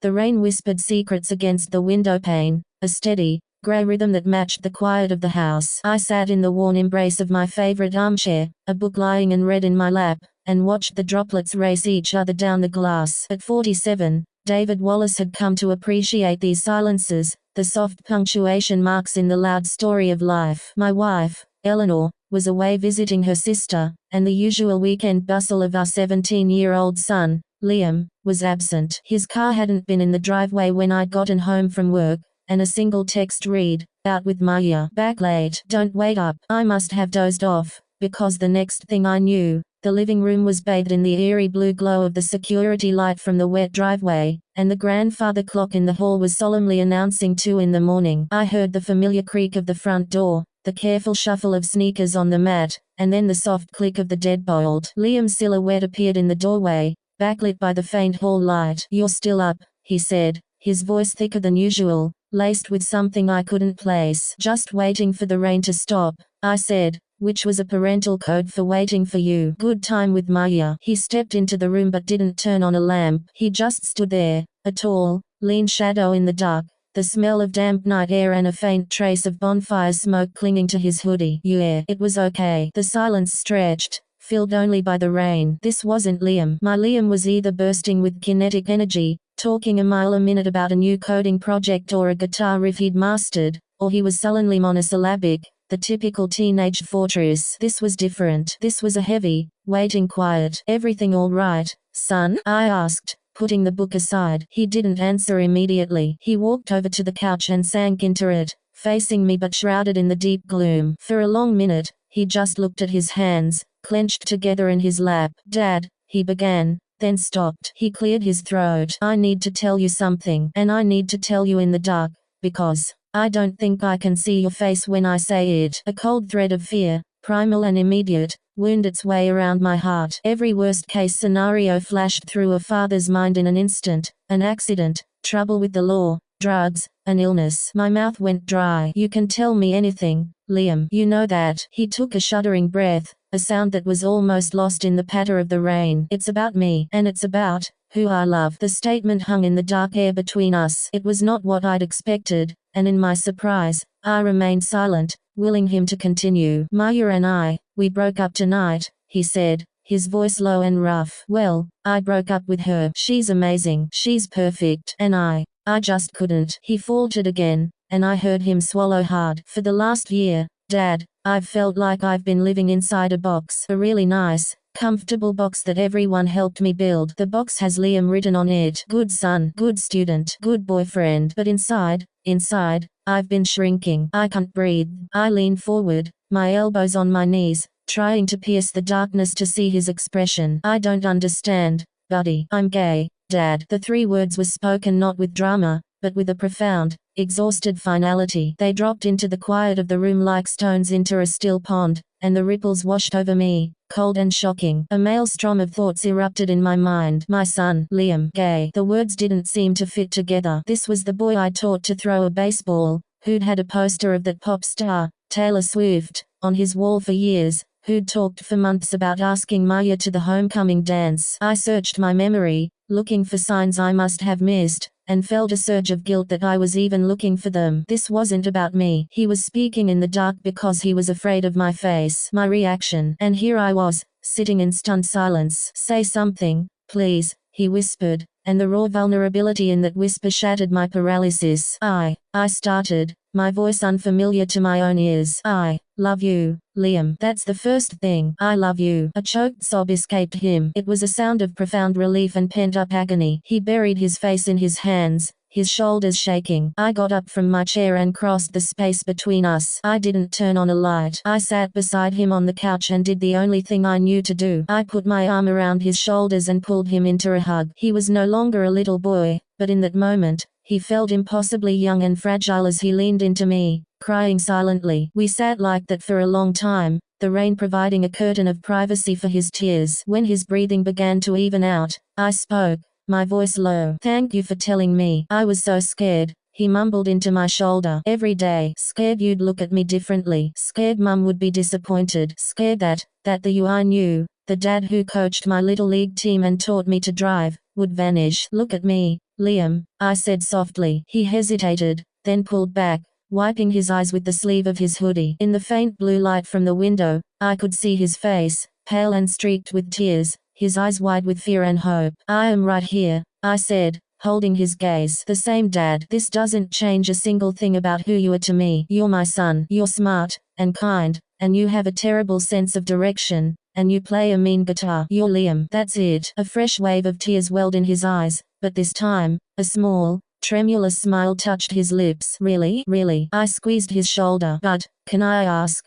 The rain whispered secrets against the window pane, a steady, grey rhythm that matched the quiet of the house. I sat in the warm embrace of my favorite armchair, a book lying unread in my lap, and watched the droplets race each other down the glass. At 47, David Wallace had come to appreciate these silences, the soft punctuation marks in the loud story of life. My wife, Eleanor, was away visiting her sister, and the usual weekend bustle of our 17-year-old son, Liam, was absent. His car hadn't been in the driveway when I'd gotten home from work, and a single text read, "Out with Maya. Back late. Don't wait up." I must have dozed off, because the next thing I knew, the living room was bathed in the eerie blue glow of the security light from the wet driveway, and the grandfather clock in the hall was solemnly announcing 2 in the morning. I heard the familiar creak of the front door, the careful shuffle of sneakers on the mat, and then the soft click of the deadbolt. Liam's silhouette appeared in the doorway, backlit by the faint hall light. "You're still up," he said, his voice thicker than usual, laced with something I couldn't place. "Just waiting for the rain to stop," I said, which was a parental code for waiting for you. "Good time with Maya." He stepped into the room but didn't turn on a lamp. He just stood there, a tall, lean shadow in the dark, the smell of damp night air and a faint trace of bonfire smoke clinging to his hoodie. "Yeah, it was okay." The silence stretched, filled only by the rain. This wasn't Liam. My Liam was either bursting with kinetic energy, talking a mile a minute about a new coding project or a guitar riff he'd mastered, or he was sullenly monosyllabic, the typical teenage fortress. This was different. This was a heavy, waiting quiet. "Everything all right, son?" I asked, putting the book aside. He didn't answer immediately. He walked over to the couch and sank into it, facing me but shrouded in the deep gloom. For a long minute, he just looked at his hands, clenched together in his lap. "Dad," he began, then stopped. He cleared his throat. "I need to tell you something, and I need to tell you in the dark, because I don't think I can see your face when I say it." A cold thread of fear, primal and immediate, wound its way around my heart. Every worst-case scenario flashed through a father's mind in an instant: an accident, trouble with the law, drugs, an illness. My mouth went dry. "You can tell me anything, Liam. You know that." He took a shuddering breath, a sound that was almost lost in the patter of the rain. "It's about me, and it's about who I love." The statement hung in the dark air between us. It was not what I'd expected, and in my surprise, I remained silent, willing him to continue. "Maya and I, we broke up tonight," he said, his voice low and rough. "Well, I broke up with her. She's amazing. She's perfect. And I just couldn't." He faltered again, and I heard him swallow hard. "For the last year, Dad, I've felt like I've been living inside a box. A really nice, comfortable box that everyone helped me build. The box has Liam written on it. Good son, good student, good boyfriend. But inside, I've been shrinking. I can't breathe." I leaned forward, my elbows on my knees, trying to pierce the darkness to see his expression. "I don't understand, buddy. I'm gay, Dad." The 3 words were spoken not with drama, but with a profound, exhausted finality. They dropped into the quiet of the room like stones into a still pond, and the ripples washed over me, cold and shocking. A maelstrom of thoughts erupted in my mind. My son, Liam, gay. The words didn't seem to fit together. This was the boy I taught to throw a baseball, who'd had a poster of that pop star, Taylor Swift, on his wall for years, who'd talked for months about asking Maya to the homecoming dance. I searched my memory, looking for signs I must have missed, and felt a surge of guilt that I was even looking for them. This wasn't about me. He was speaking in the dark because he was afraid of my face, my reaction. And here I was, sitting in stunned silence. "Say something, please," he whispered, and the raw vulnerability in that whisper shattered my paralysis. I started, my voice unfamiliar to my own ears. "I love you, Liam. That's the first thing. I love you." A choked sob escaped him. It was a sound of profound relief and pent-up agony. He buried his face in his hands, his shoulders shaking. I got up from my chair and crossed the space between us. I didn't turn on a light. I sat beside him on the couch and did the only thing I knew to do. I put my arm around his shoulders and pulled him into a hug. He was no longer a little boy, but in that moment, he felt impossibly young and fragile as he leaned into me, crying silently. We sat like that for a long time, the rain providing a curtain of privacy for his tears. When his breathing began to even out, I spoke, my voice low. "Thank you for telling me. I was so scared," he mumbled into my shoulder. "Every day. Scared you'd look at me differently. Scared Mum would be disappointed. Scared that the you I knew, the dad who coached my little league team and taught me to drive, would vanish. Look at me, Liam, I said softly. He hesitated, then pulled back, wiping his eyes with the sleeve of his hoodie. In the faint blue light from the window, I could see his face, pale and streaked with tears, his eyes wide with fear and hope. I am right here, I said, holding his gaze. The same, Dad. This doesn't change a single thing about who you are to me. You're my son. You're smart and kind, and you have a terrible sense of direction, and you play a mean guitar. You're Liam. That's it. A fresh wave of tears welled in his eyes, but this time, a small, tremulous smile touched his lips. Really? Really? I squeezed his shoulder. But, can I ask,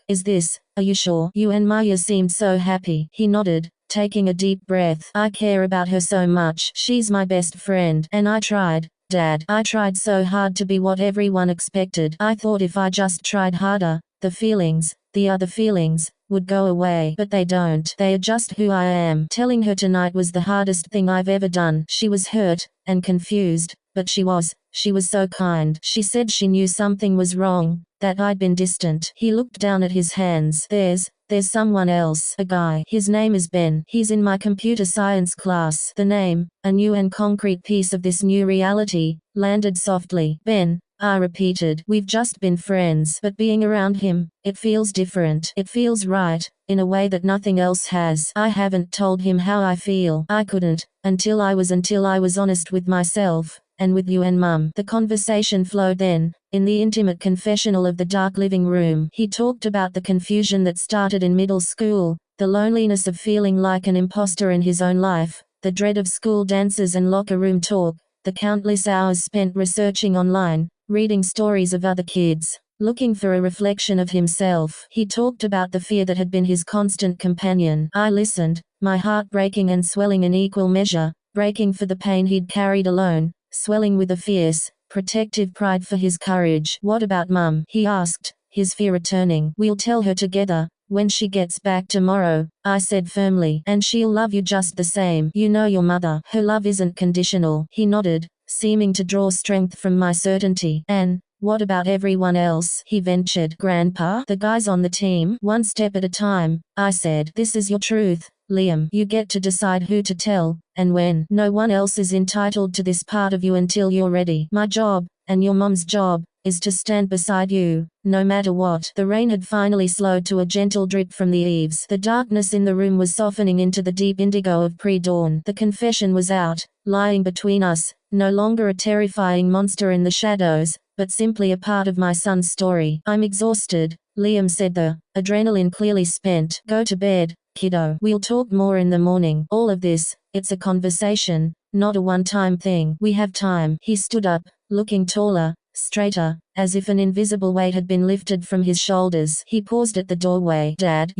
are you sure? You and Maya seemed so happy. He nodded, taking a deep breath. I care about her so much. She's my best friend. And I tried, Dad. I tried so hard to be what everyone expected. I thought if I just tried harder, the other feelings, would go away. But they don't. They are just who I am. Telling her tonight was the hardest thing I've ever done. She was hurt and confused, but she was so kind. She said she knew something was wrong, that I'd been distant. He looked down at his hands. There's someone else. A guy. His name is Ben. He's in my computer science class. The name, a new and concrete piece of this new reality, landed softly. Ben, I repeated. We've just been friends. But being around him, it feels different. It feels right, in a way that nothing else has. I haven't told him how I feel. I couldn't, until I was honest with myself, and with you and Mum. The conversation flowed then, in the intimate confessional of the dark living room. He talked about the confusion that started in middle school, the loneliness of feeling like an imposter in his own life, the dread of school dances and locker room talk, the countless hours spent researching online, reading stories of other kids, looking for a reflection of himself. He talked about the fear that had been his constant companion. I listened, my heart breaking and swelling in equal measure, breaking for the pain he'd carried alone, swelling with a fierce, protective pride for his courage. What about Mum? He asked, his fear returning. We'll tell her together, when she gets back tomorrow, I said firmly. And she'll love you just the same. You know your mother. Her love isn't conditional. He nodded, seeming to draw strength from my certainty. And, what about everyone else? He ventured. Grandpa? The guys on the team? One step at a time, I said. This is your truth, Liam. You get to decide who to tell, and when. No one else is entitled to this part of you until you're ready. My job, and your mom's job, is to stand beside you, no matter what. The rain had finally slowed to a gentle drip from the eaves. The darkness in the room was softening into the deep indigo of pre-dawn. The confession was out, lying between us, no longer a terrifying monster in the shadows, but simply a part of my son's story. I'm exhausted, Liam said, the adrenaline clearly spent. Go to bed, kiddo. We'll talk more in the morning. All of this, it's a conversation, not a one-time thing. We have time. He stood up, looking taller, straighter, as if an invisible weight had been lifted from his shoulders. He paused at the doorway. Dad,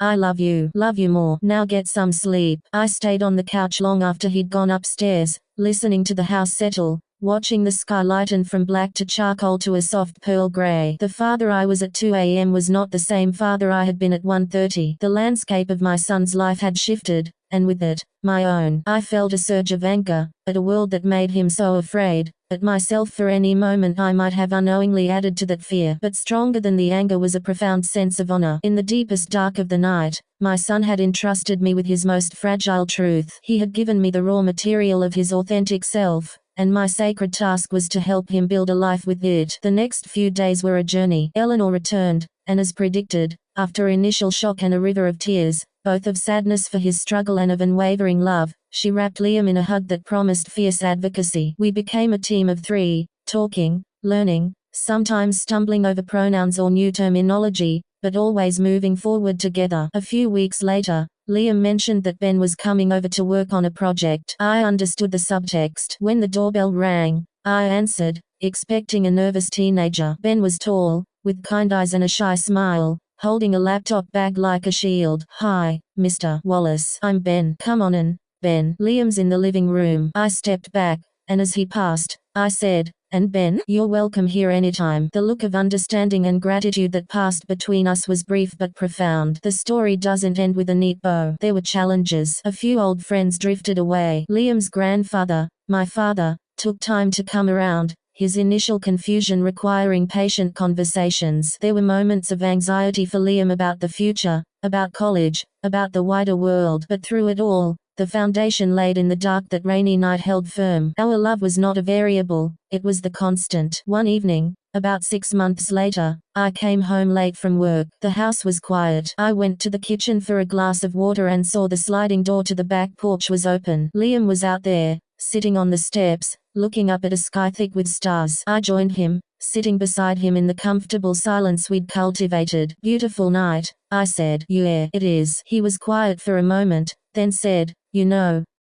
I love you more. Now get some sleep. I stayed on the couch long after he'd gone upstairs, listening to the house settle, watching the sky lighten from black to charcoal to a soft pearl grey. The father I was at 2 a.m. was not the same father I had been at 1:30. The landscape of my son's life had shifted, and with it, my own. I felt a surge of anger, at a world that made him so afraid, at myself for any moment I might have unknowingly added to that fear. But stronger than the anger was a profound sense of honor. In the deepest dark of the night, my son had entrusted me with his most fragile truth. He had given me the raw material of his authentic self, and my sacred task was to help him build a life with it. The next few days were a journey. Eleanor returned, and as predicted, after initial shock and a river of tears, both of sadness for his struggle and of unwavering love, she wrapped Liam in a hug that promised fierce advocacy. We became a team of 3, talking, learning, sometimes stumbling over pronouns or new terminology, but always moving forward together. A few weeks later, Liam mentioned that Ben was coming over to work on a project. I understood the subtext. When the doorbell rang, I answered, expecting a nervous teenager. Ben was tall, with kind eyes and a shy smile, holding a laptop bag like a shield. Hi, Mr. Wallace. I'm Ben. Come on in, Ben. Liam's in the living room. I stepped back, and as he passed, I said, and Ben, you're welcome here anytime. The look of understanding and gratitude that passed between us was brief but profound. The story doesn't end with a neat bow. There were challenges. A few old friends drifted away. Liam's grandfather, my father, took time to come around, his initial confusion requiring patient conversations. There were moments of anxiety for Liam about the future, about college, about the wider world. But through it all, the foundation laid in the dark that rainy night held firm. Our love was not a variable, it was the constant. One evening, about 6 months later, I came home late from work. The house was quiet. I went to the kitchen for a glass of water and saw the sliding door to the back porch was open. Liam was out there, sitting on the steps, looking up at a sky thick with stars. I joined him, sitting beside him in the comfortable silence we'd cultivated. "Beautiful night," I said. "Yeah, it is." He was quiet for a moment, then said, "You know,